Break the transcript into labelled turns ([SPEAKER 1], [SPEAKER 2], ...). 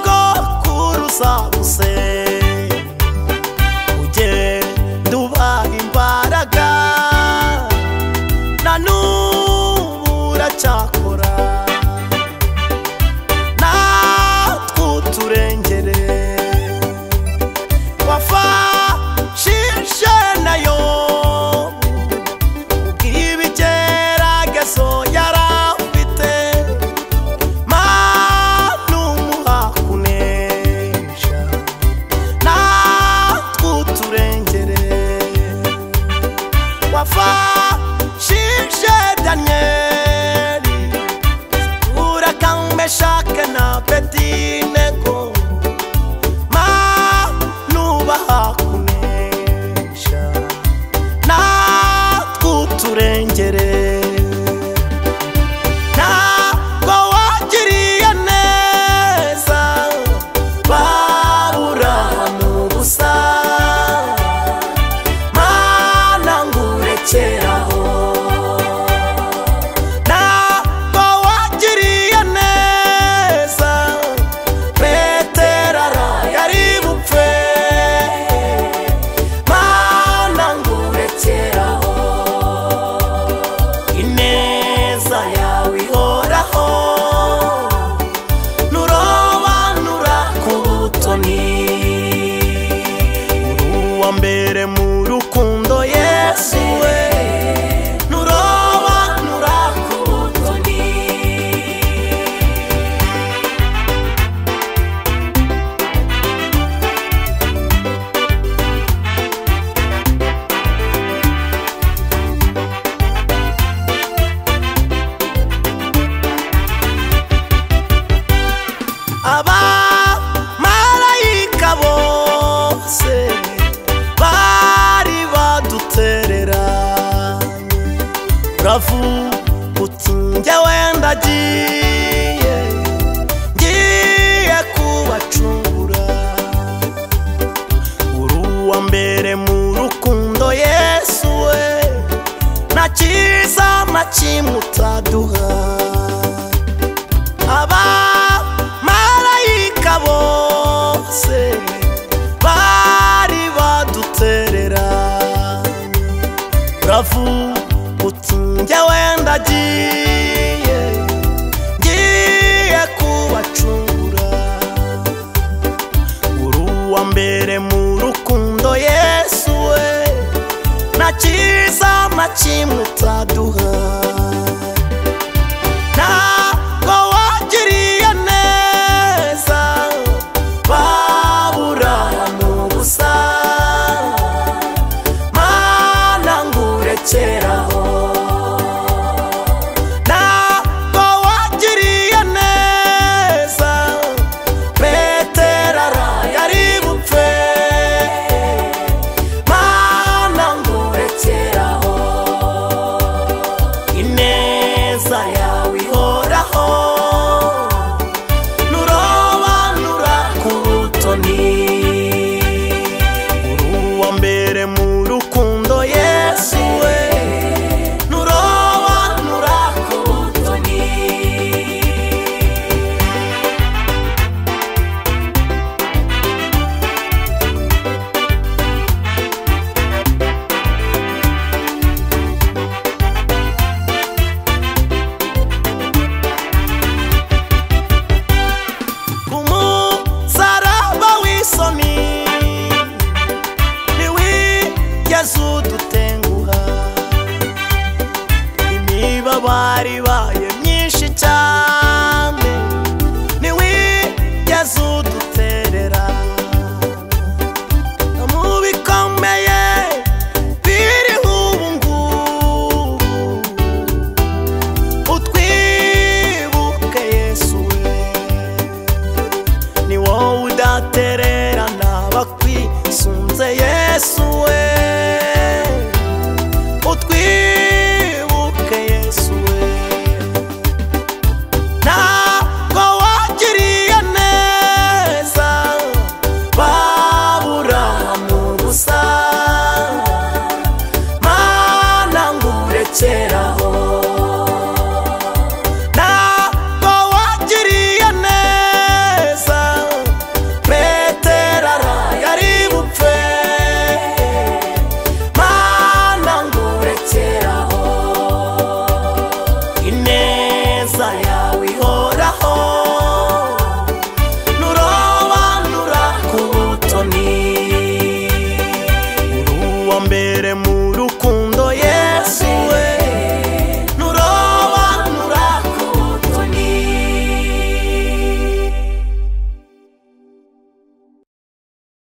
[SPEAKER 1] sogokuruza guse ugenda ubaha imbaraga na n'ubu uracyakora natwe uturengere wafashije nayo ubw'ibigeragezo yarafite mana umuha kunesha natwe uturengere wafashije Danieli urakameshake na Abedinego mana ubaha kunesha natwe uturengere ntabwo wagiriye neza Aburahamu gusa mana ngurekeraho ntabwo wagiriye neza Petero yari bupfe mana ngurekeraho ineza yawe ihoraho nurobanura ku butoni uruwa mbere mu rukundo Yesu we nurobanura ku butoni abamarayika bose bari badutereranye uravuga uti njyewe ngiye kubacungura uruwa mbere mu rukundo Yesu we nta cyiza na kimwe utaduha abamarayika bose bari badutereranye uravuga uti njyewe ngiye kubacungura uruwa mbere mu rukundo Yesu we nta cyiza na kimwe utaduha ntabwo wagiriye neza Aburahamu gusa mana ngurekeraho ntabwo wagiriye neza Petero yari bupfe mana ngurekeraho ineza yawe ihoraho nurobanura ku butoni uruwa mbere mu rukundo Yesu we nurobanura ku butoni ku musaraba w'isoni ntiwigeze udutenguha imibabaro ibaye myinshi cyane ntiwigeze udutererana no mu bikomeye biriho ubu ngubu utwibuke Yesu we ni wowe udatererana bakwisunze Yesu we